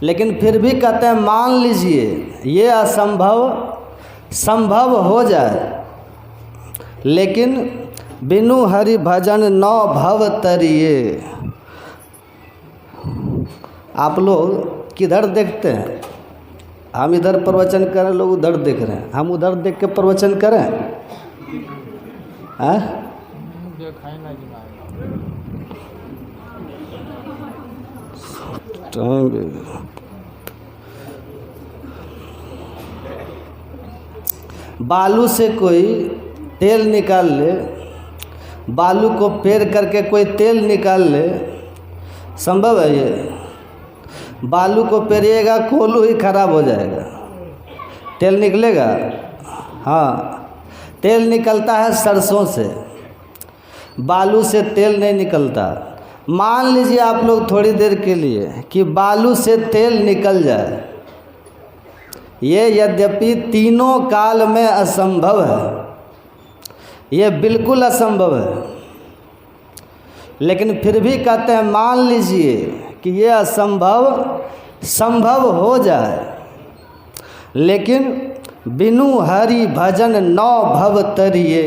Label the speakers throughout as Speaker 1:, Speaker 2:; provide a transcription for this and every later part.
Speaker 1: लेकिन फिर भी कहते हैं मान लीजिए ये असंभव संभव हो जाए, लेकिन बिनु हरि भजन नौ भव तरिए। आप लोग किधर देखते हैं? हम इधर प्रवचन करें, लोग उधर देख रहे हैं, हम उधर देख के प्रवचन करें? बालू से कोई तेल निकाल ले, बालू को पेर करके कोई तेल निकाल ले, संभव है ये? बालू को पेरिएगा कोलू ही खराब हो जाएगा, तेल निकलेगा? हाँ, तेल निकलता है सरसों से, बालू से तेल नहीं निकलता। मान लीजिए आप लोग थोड़ी देर के लिए कि बालू से तेल निकल जाए, ये यद्यपि तीनों काल में असंभव है, ये बिल्कुल असंभव है, लेकिन फिर भी कहते हैं मान लीजिए कि ये असंभव संभव हो जाए, लेकिन बिनु हरि भजन नौ भव तरिए।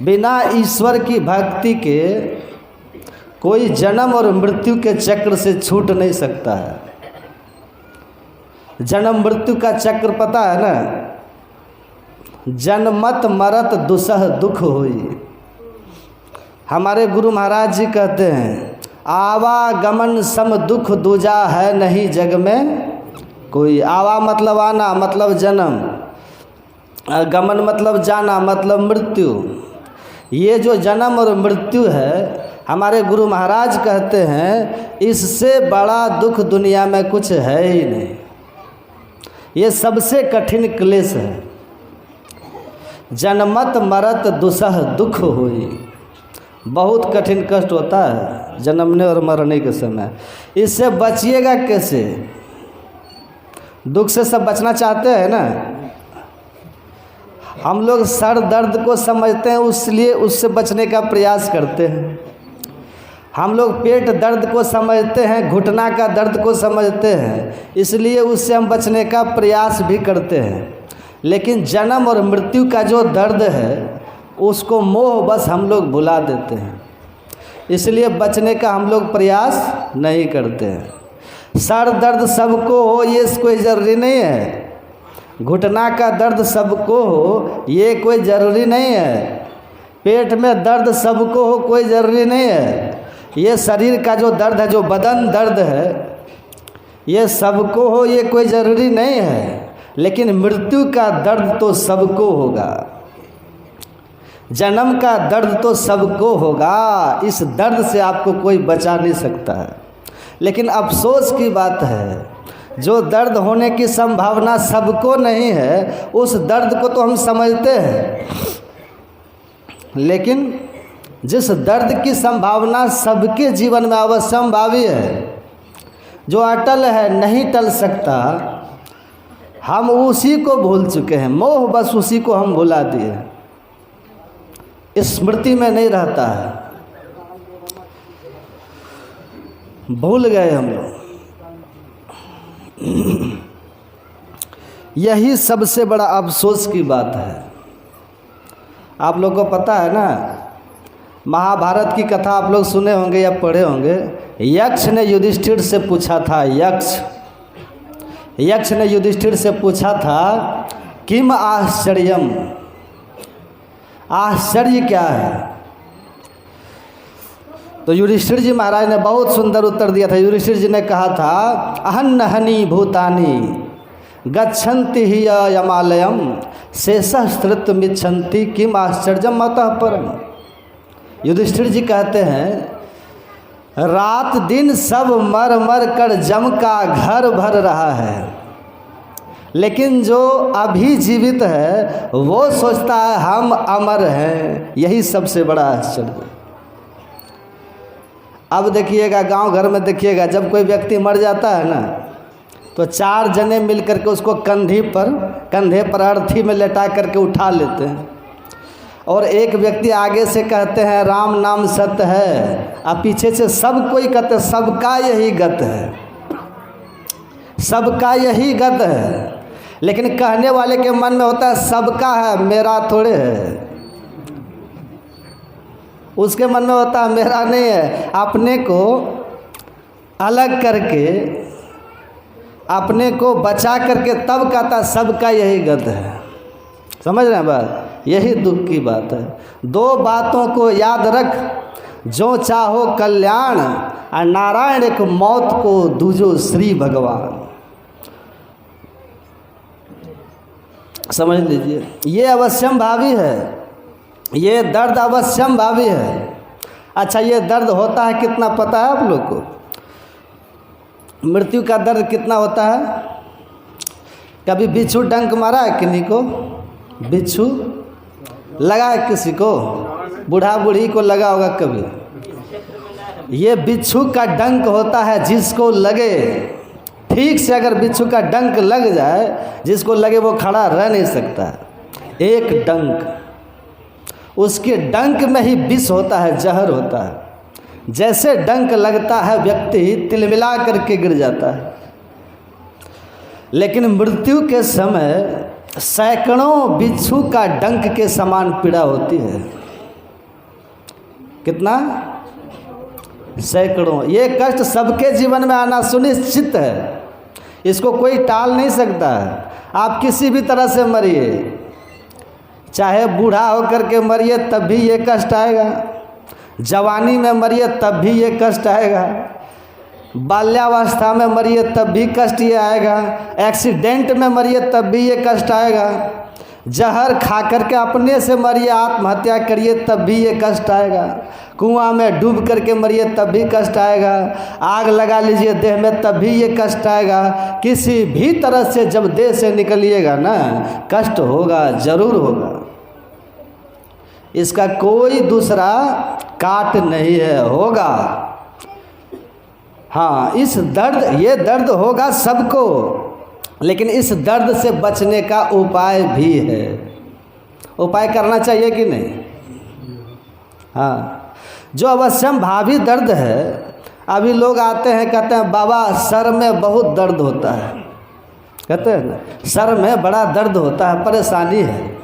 Speaker 1: बिना ईश्वर की भक्ति के कोई जन्म और मृत्यु के चक्र से छूट नहीं सकता है। जन्म मृत्यु का चक्र पता है ना? जन्मत मरत दुसह दुख होई। हमारे गुरु महाराज जी कहते हैं आवागमन सम दुख दूजा है नहीं जग में कोई। आवा मतलब आना, मतलब जन्म, गमन मतलब जाना, मतलब मृत्यु। ये जो जन्म और मृत्यु है, हमारे गुरु महाराज कहते हैं इससे बड़ा दुख दुनिया में कुछ है ही नहीं। ये सबसे कठिन क्लेश है। जन्मत मरत दुसह दुख होई। बहुत कठिन कष्ट होता है जन्मने और मरने के समय। इससे बचिएगा कैसे? दुख से सब बचना चाहते हैं ना। हम लोग सर दर्द को समझते हैं, इसलिए उससे बचने का प्रयास करते हैं। हम लोग पेट दर्द को समझते हैं, घुटना का दर्द को समझते हैं, इसलिए उससे हम बचने का प्रयास भी करते हैं। लेकिन जन्म और मृत्यु का जो दर्द है उसको मोह बस हम लोग भुला देते हैं, इसलिए बचने का हम लोग प्रयास नहीं करते हैं। सर दर्द सबको हो ये कोई ज़रूरी नहीं है, घुटना का दर्द सबको हो ये कोई ज़रूरी नहीं है, पेट में दर्द सबको हो कोई ज़रूरी नहीं है, ये शरीर का जो दर्द है, जो बदन दर्द है, ये सबको हो ये कोई ज़रूरी नहीं है। लेकिन मृत्यु का दर्द तो सबको होगा, जन्म का दर्द तो सबको होगा। इस दर्द से आपको कोई बचा नहीं सकता है। लेकिन अफसोस की बात है, जो दर्द होने की संभावना सबको नहीं है, उस दर्द को तो हम समझते हैं, लेकिन जिस दर्द की संभावना सबके जीवन में अवश्यंभावी है, जो अटल है, नहीं टल सकता, हम उसी को भूल चुके हैं। मोह बस उसी को हम भुला दिए, स्मृति में नहीं रहता है, भूल गए हम लोग। यही सबसे बड़ा अफसोस की बात है। आप लोग को पता है ना, महाभारत की कथा आप लोग सुने होंगे या पढ़े होंगे। यक्ष ने युधिष्ठिर से पूछा था, यक्ष ने युधिष्ठिर से पूछा था किम आश्चर्यम, आश्चर्य क्या है? तो युधिष्ठिर जी महाराज ने बहुत सुंदर उत्तर दिया था। युधिष्ठिर जी ने कहा था अहन्नहनि भूतानि गच्छन्ति हि यमालयम शेषस्तृत्वमिच्छन्ति किम आश्चर्यम अतः परम। युधिष्ठिर जी कहते हैं रात दिन सब मर मर कर जम का घर भर रहा है, लेकिन जो अभी जीवित है वो सोचता है हम अमर हैं। यही सबसे बड़ा आश्चर्य। अब देखिएगा गांव घर में देखिएगा, जब कोई व्यक्ति मर जाता है ना, तो 4 जने मिल करके उसको कंधे पर अर्थी में लेटा करके उठा लेते हैं, और एक व्यक्ति आगे से कहते हैं राम नाम सत्य है, और पीछे से सब कोई कहते हैं सबका यही गत है। सबका यही गत है। लेकिन कहने वाले के मन में होता है सबका है, मेरा थोड़े है। उसके मन में होता है मेरा नहीं है। अपने को अलग करके, अपने को बचा करके तब कहता सबका यही गत है। समझ रहे हैं बात? यही दुख की बात है। दो बातों को याद रख, जो चाहो कल्याण, और नारायण एक मौत को दूजो श्री भगवान। समझ लीजिए, ये अवश्यम भावी है, ये दर्द अवश्यम भावी है। अच्छा, ये दर्द होता है कितना पता है आप लोग को? मृत्यु का दर्द कितना होता है? कभी बिच्छू डंक मारा है किन्हीं को? बिच्छू लगा है किसी को? बूढ़ा बूढ़ी को लगा होगा कभी। ये बिच्छू का डंक होता है, जिसको लगे ठीक से, अगर बिच्छू का डंक लग जाए, जिसको लगे वो खड़ा रह नहीं सकता। एक डंक, उसके डंक में ही विष होता है, जहर होता है। जैसे डंक लगता है व्यक्ति तिलमिला करके गिर जाता है। लेकिन मृत्यु के समय सैकड़ों बिच्छू का डंक के समान पीड़ा होती है। कितना? सैकड़ों। ये कष्ट सबके जीवन में आना सुनिश्चित है, इसको कोई टाल नहीं सकता है। आप किसी भी तरह से मरिए, चाहे बूढ़ा होकर के मरिए तब भी ये कष्ट आएगा, जवानी में मरिए तब भी ये कष्ट आएगा, बाल्यावस्था में मरिए तब भी कष्ट ये आएगा, एक्सीडेंट में मरिए तब भी ये कष्ट आएगा, जहर खा करके अपने से मरिए, आत्महत्या करिए तब भी ये कष्ट आएगा, कुआं में डूब करके मरिए तब भी कष्ट आएगा, आग लगा लीजिए देह में तब भी ये कष्ट आएगा। किसी भी तरह से जब देह से निकलिएगा ना, कष्ट होगा, जरूर होगा। इसका कोई दूसरा काट नहीं है, होगा। हाँ, इस दर्द, ये दर्द होगा सबको, लेकिन इस दर्द से बचने का उपाय भी है। उपाय करना चाहिए कि नहीं? हाँ, जो अवश्यम भावी दर्द है, अभी लोग आते हैं कहते हैं बाबा सर में बहुत दर्द होता है, कहते हैं ना सर में बड़ा दर्द होता है, परेशानी है,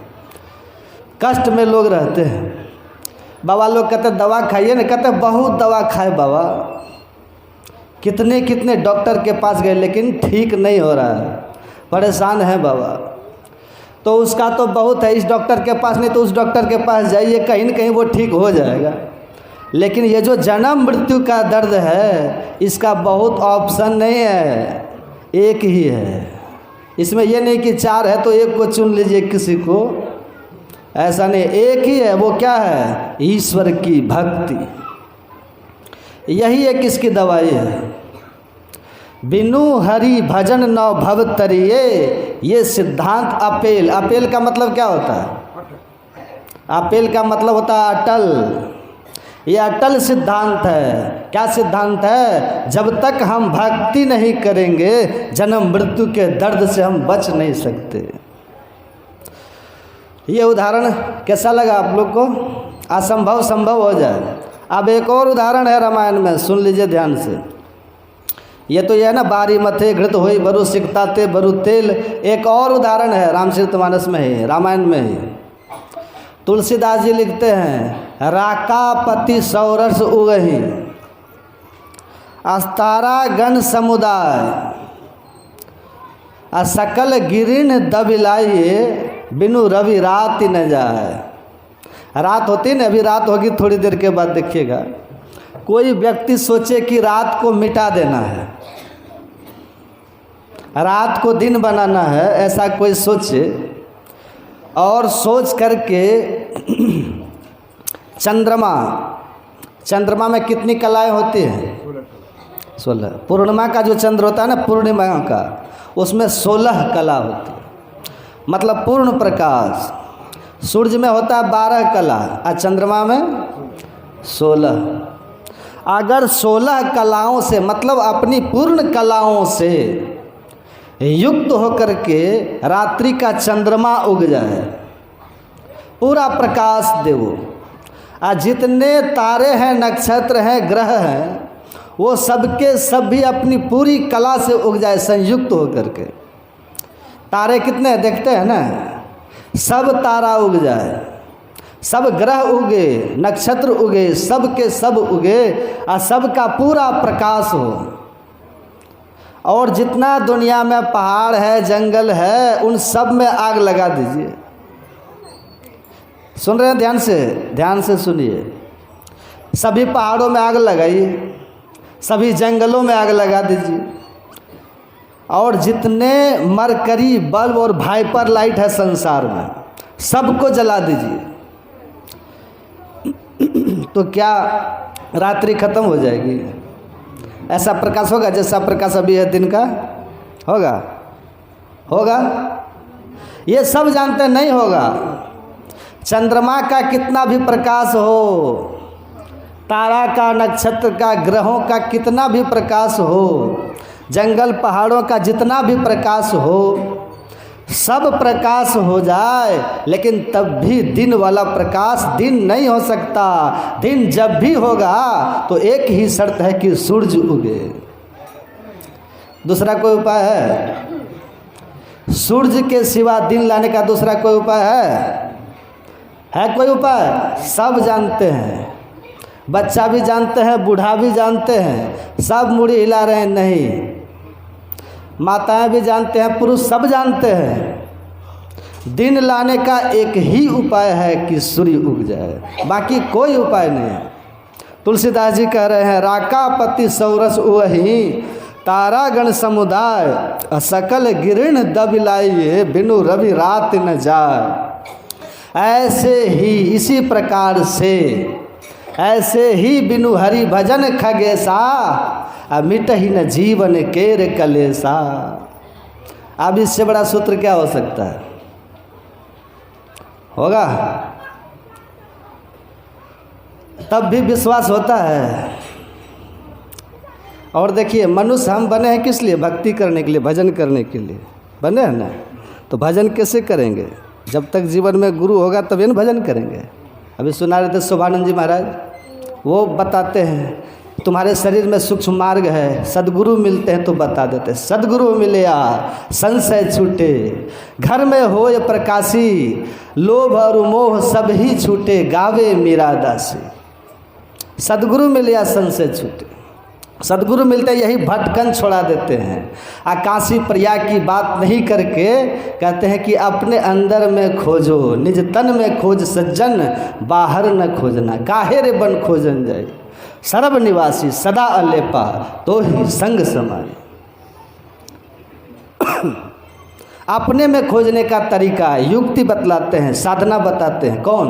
Speaker 1: कष्ट में लोग रहते हैं। बाबा लोग कहते हैं दवा खाइए ना, कहते हैं बहुत दवा खाए बाबा, कितने कितने डॉक्टर के पास गए लेकिन ठीक नहीं हो रहा है, परेशान है बाबा। तो उसका तो बहुत है, इस डॉक्टर के पास नहीं तो उस डॉक्टर के पास जाइए, कहीं न कहीं वो ठीक हो जाएगा। लेकिन ये जो जन्म मृत्यु का दर्द है, इसका बहुत ऑप्शन नहीं है, एक ही है। इसमें ये नहीं कि चार है तो एक को चुन लीजिए किसी को, ऐसा नहीं, एक ही है। वो क्या है? ईश्वर की भक्ति। यही एक इसकी दवाई है। बिनु हरि भजन न भव तरिये, ये सिद्धांत अपेल। अपेल का मतलब क्या होता है? अपेल का मतलब होता है अटल। ये अटल सिद्धांत है। क्या सिद्धांत है? जब तक हम भक्ति नहीं करेंगे, जन्म मृत्यु के दर्द से हम बच नहीं सकते। ये उदाहरण कैसा लगा आप लोग को? असंभव संभव हो जाए। अब एक और उदाहरण है रामायण में, सुन लीजिए ध्यान से। ये तो यह है ना, बारी मथे घृत होई बरु सिकताते बरु तेल। एक और उदाहरण है रामचरितमानस में ही, रामायण में ही। तुलसीदास जी लिखते हैं, राकापति सौरस उगहि अस्तारा गण समुदाय, सकल गिरिन दबिलाइए बिनु रवि रात न जाए। रात होती ना, अभी रात होगी थोड़ी देर के बाद, देखिएगा कोई व्यक्ति सोचे कि रात को मिटा देना है, रात को दिन बनाना है, ऐसा कोई सोचे और सोच करके चंद्रमा में कितनी कलाएं होती हैं? 16। पूर्णिमा का जो चंद्र होता है ना, पूर्णिमा का, उसमें 16 कला होती है, मतलब पूर्ण प्रकाश। सूर्य में होता है 12 कला और चंद्रमा में 16। अगर 16 कलाओं से, मतलब अपनी पूर्ण कलाओं से युक्त होकर के रात्रि का चंद्रमा उग जाए, पूरा प्रकाश दे वो, और जितने तारे हैं, नक्षत्र हैं, ग्रह हैं, वो सबके सब भी अपनी पूरी कला से उग जाए संयुक्त होकर के। तारे कितने देखते हैं ना, सब तारा उग जाए, सब ग्रह उगे, नक्षत्र उगे, सब के सब उगे और सबका पूरा प्रकाश हो। और जितना दुनिया में पहाड़ है, जंगल है, उन सब में आग लगा दीजिए। सुन रहे हैं? ध्यान से सुनिए। सभी पहाड़ों में आग लगाइए, सभी जंगलों में आग लगा दीजिए, और जितने मरकरी बल्ब और वाइपर लाइट है संसार में सबको जला दीजिए। तो क्या रात्रि खत्म हो जाएगी? ऐसा प्रकाश होगा जैसा प्रकाश अभी है दिन का? होगा? ये सब जानते नहीं होगा। चंद्रमा का कितना भी प्रकाश हो, तारा का, नक्षत्र का, ग्रहों का कितना भी प्रकाश हो, जंगल पहाड़ों का जितना भी प्रकाश हो, सब प्रकाश हो जाए, लेकिन तब भी दिन वाला प्रकाश दिन नहीं हो सकता। दिन जब भी होगा तो एक ही शर्त है कि सूरज उगे। दूसरा कोई उपाय है? सूरज के सिवा दिन लाने का दूसरा कोई उपाय है कोई उपाय? सब जानते हैं, बच्चा भी जानते हैं, बूढ़ा भी जानते हैं, सब मुड़ी हिला रहे हैं। नहीं, माताएं भी जानते हैं, पुरुष सब जानते हैं। दिन लाने का एक ही उपाय है कि सूर्य उग जाए, बाकी कोई उपाय नहीं है। तुलसीदास जी कह रहे हैं, राकापति सौरस वही तारागण समुदाय, सकल गिरण दबिलाइए बिनु रवि रात न जाए। ऐसे ही, इसी प्रकार से, ऐसे ही बिनु हरि भजन खगेसा, मिट ही न जीवन केर कलेसा। अब इससे बड़ा सूत्र क्या हो सकता है? होगा? तब भी विश्वास होता है। और देखिए, मनुष्य हम बने हैं किस लिए? भक्ति करने के लिए, भजन करने के लिए बने हैं ना। तो भजन कैसे करेंगे? जब तक जीवन में गुरु होगा तभी ना भजन करेंगे। अभी सुना रहे थे शोभानंद जी महाराज, वो बताते हैं तुम्हारे शरीर में सूक्ष्म मार्ग है, सदगुरु मिलते हैं तो बता देते। सदगुरु मिलया संशय छूटे, घर में हो ये प्रकाशी, लोभ और मोह सब ही छूटे, गावे मीरा दासी। सदगुरु मिलया संशय छूटे। सदगुरु मिलते यही भटकन छोड़ा देते हैं। काशी प्रयाग की बात नहीं करके कहते हैं कि अपने अंदर में खोजो, निज तन में खोज सज्जन, बाहर न खोजना, काहे रे बन खोजन जाए। सर्व निवासी सदा अलेपा, तो ही संग समाई। अपने में खोजने का तरीका, युक्ति बतलाते हैं, साधना बताते हैं। कौन?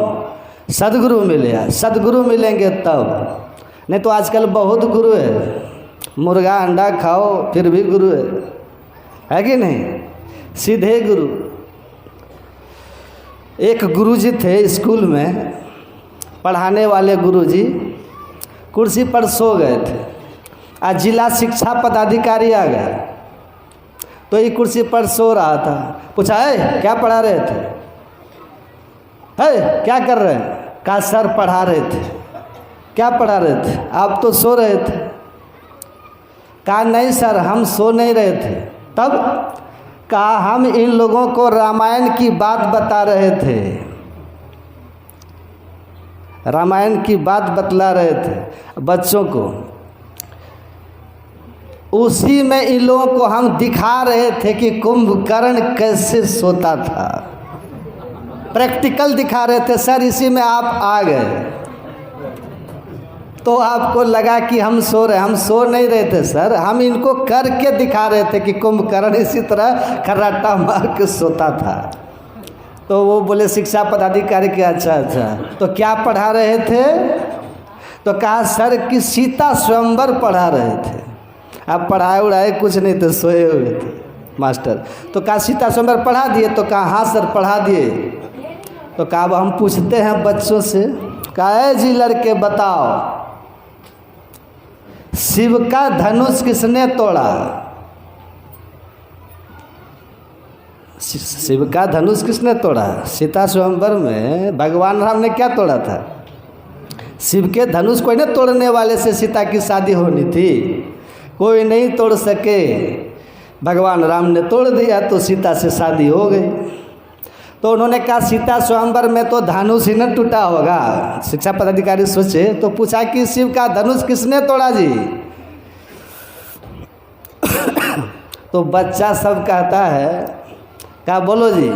Speaker 1: सदगुरु मिले। सदगुरु मिलेंगे तब, नहीं तो आजकल बहुत गुरु है, मुर्गा अंडा खाओ फिर भी गुरु है कि नहीं? सीधे गुरु। एक गुरुजी थे स्कूल में, पढ़ाने वाले गुरुजी कुर्सी पर सो गए थे। आज जिला शिक्षा पदाधिकारी आ गए, तो ये कुर्सी पर सो रहा था। पूछा, है क्या पढ़ा रहे थे? है क्या कर रहे हैं? कहा सर पढ़ा रहे थे। क्या पढ़ा रहे थे? आप तो सो रहे थे। कहा नहीं सर, हम सो नहीं रहे थे। तब? कहा हम इन लोगों को रामायण की बात बता रहे थे, रामायण की बात बतला रहे थे बच्चों को। उसी में इन लोगों को हम दिखा रहे थे कि कुंभकर्ण कैसे सोता था। प्रैक्टिकल दिखा रहे थे सर, इसी में आप आ गए। तो आपको लगा कि हम सो रहे। हम सो नहीं रहे थे सर, हम इनको करके दिखा रहे थे कि कुंभकर्ण इसी तरह खर्राटा मार के सोता था। तो वो बोले शिक्षा पदाधिकारी के अच्छा, तो क्या पढ़ा रहे थे? तो कहा सर कि सीता स्वयंवर पढ़ा रहे थे। अब पढ़ाए उड़ाए कुछ नहीं थे, सोए हुए थे मास्टर। तो कहा सीता स्वयंवर पढ़ा दिए? तो कहा हाँ सर पढ़ा दिए। तो कहा अब हम पूछते हैं बच्चों से, कहा जी लड़के बताओ, शिव का धनुष किसने तोड़ा? शिव का धनुष किसने तोड़ा? सीता स्वयंवर में भगवान राम ने क्या तोड़ा था? शिव के धनुष कोई न तोड़ने वाले से सीता की शादी होनी थी, कोई नहीं तोड़ सके। भगवान राम ने तोड़ दिया तो सीता से शादी हो गई। तो उन्होंने कहा सीता स्वयंवर में तो धनुष ही न टूटा होगा। शिक्षा पदाधिकारी सोचे तो पूछा कि शिव का धनुष किसने तोड़ा जी? तो बच्चा सब कहता है, कहा बोलो जी।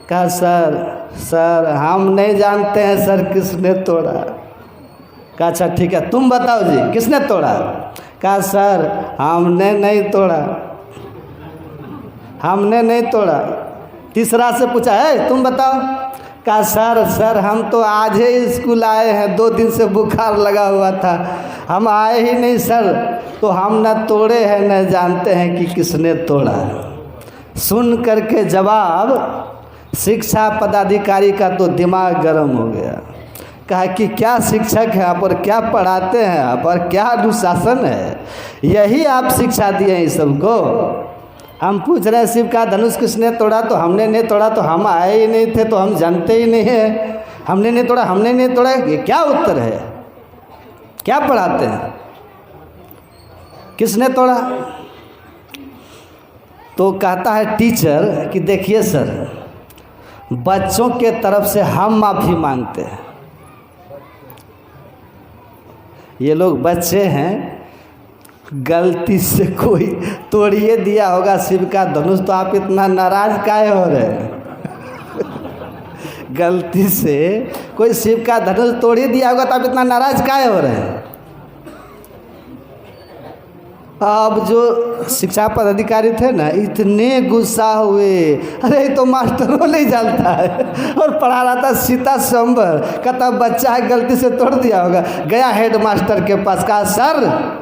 Speaker 1: कहा सर हम नहीं जानते हैं सर किसने तोड़ा। कहा अच्छा ठीक है तुम बताओ जी किसने तोड़ा? कहा सर हमने नहीं तोड़ा, हमने नहीं तोड़ा। तीसरा से पूछा है तुम बताओ। कहा सर हम तो आज ही स्कूल आए हैं, 2 दिन से बुखार लगा हुआ था, हम आए ही नहीं सर, तो हम न तोड़े हैं न जानते हैं कि किसने तोड़ा। सुन करके जवाब शिक्षा पदाधिकारी का तो दिमाग गर्म हो गया। कहा कि क्या शिक्षक हैं आप और क्या पढ़ाते हैं आप और क्या अनुशासन है, यही आप शिक्षा दिए हैं सबको। हम पूछ रहे हैं शिव का धनुष किसने तोड़ा, तो हमने नहीं तोड़ा, तो हम आए ही नहीं थे तो हम जानते ही नहीं हैं, हमने नहीं तोड़ा, हमने नहीं तोड़ा। ये क्या उत्तर है? क्या पढ़ाते हैं? किसने तोड़ा? तो कहता है टीचर कि देखिए सर, बच्चों के तरफ से हम माफ़ी मांगते हैं। ये लोग बच्चे हैं, गलती से कोई तोड़िए दिया होगा शिव का धनुष, तो आप इतना नाराज काहे हो रहे हैं? गलती से कोई शिव का धनुष तोड़ ही दिया होगा तो आप इतना नाराज काहे हो रहे हैं? अब जो शिक्षा पदाधिकारी थे ना, इतने गुस्सा हुए, अरे तो मास्टरों नहीं जानता है और पढ़ा रहा था सीता स्वयंवर, कहता बच्चा है गलती से तोड़ दिया होगा। गया हेड मास्टर के पास, कहा सर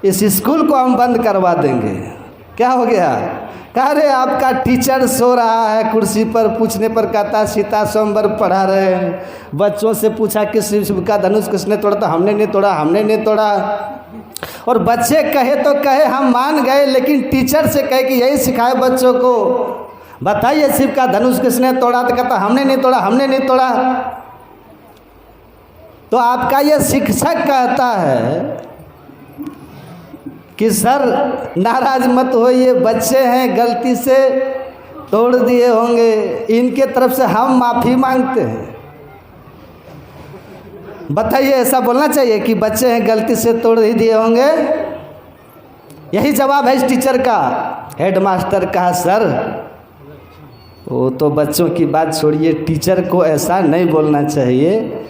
Speaker 1: इस स्कूल को हम बंद करवा देंगे। क्या हो गया? कहा अरे आपका टीचर सो रहा है कुर्सी पर, पूछने पर कहता सीता स्वयंवर पढ़ा रहे हैं, बच्चों से पूछा कि शिव का धनुष किसने तोड़ा, तो हमने नहीं तोड़ा, हमने नहीं तोड़ा। और बच्चे कहे तो कहे हम मान गए, लेकिन टीचर से कहे कि यही सिखाए बच्चों को, बताइए शिव का धनुष किसने तोड़ा, तो कहता हमने नहीं तोड़ा, हमने नहीं तोड़ा। तो आपका ये शिक्षक कहता है कि सर नाराज मत होइए, बच्चे हैं गलती से तोड़ दिए होंगे, इनके तरफ से हम माफ़ी मांगते हैं। बताइए ऐसा बोलना चाहिए कि बच्चे हैं गलती से तोड़ ही दिए होंगे? यही जवाब है इस टीचर का। हेडमास्टर कहा सर वो तो बच्चों की बात छोड़िए, टीचर को ऐसा नहीं बोलना चाहिए,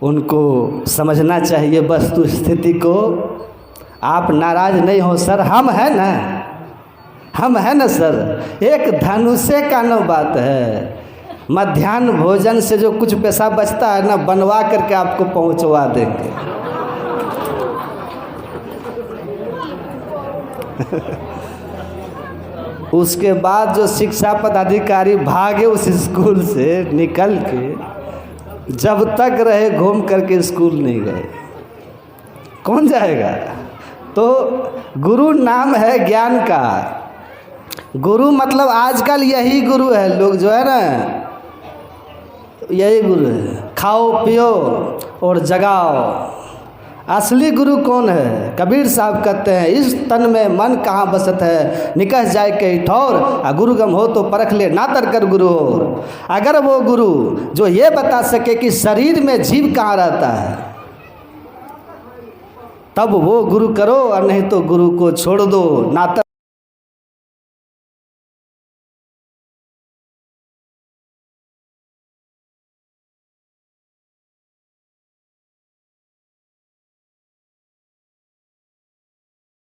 Speaker 1: उनको समझना चाहिए वस्तु स्थिति को। आप नाराज नहीं हो सर, हम हैं ना, हम हैं ना सर, एक धनुषे का न बात है, मध्याह्न भोजन से जो कुछ पैसा बचता है ना, बनवा करके आपको पहुंचवा देंगे। उसके बाद जो शिक्षा पदाधिकारी भागे उस स्कूल से निकल के, जब तक रहे घूम करके स्कूल नहीं गए। कौन जाएगा? तो गुरु नाम है ज्ञान का। गुरु मतलब आजकल यही गुरु है, लोग जो है ना यही गुरु है, खाओ पियो और जगाओ। असली गुरु कौन है? कबीर साहब कहते हैं इस तन में मन कहाँ बसत है, निकस जाए कई ठौर, गुरु गम हो तो परख ले ना तर कर गुरु और। अगर वो गुरु जो ये बता सके कि शरीर में जीव कहाँ रहता है, तब वो गुरु करो, और नहीं तो गुरु को छोड़ दो ना।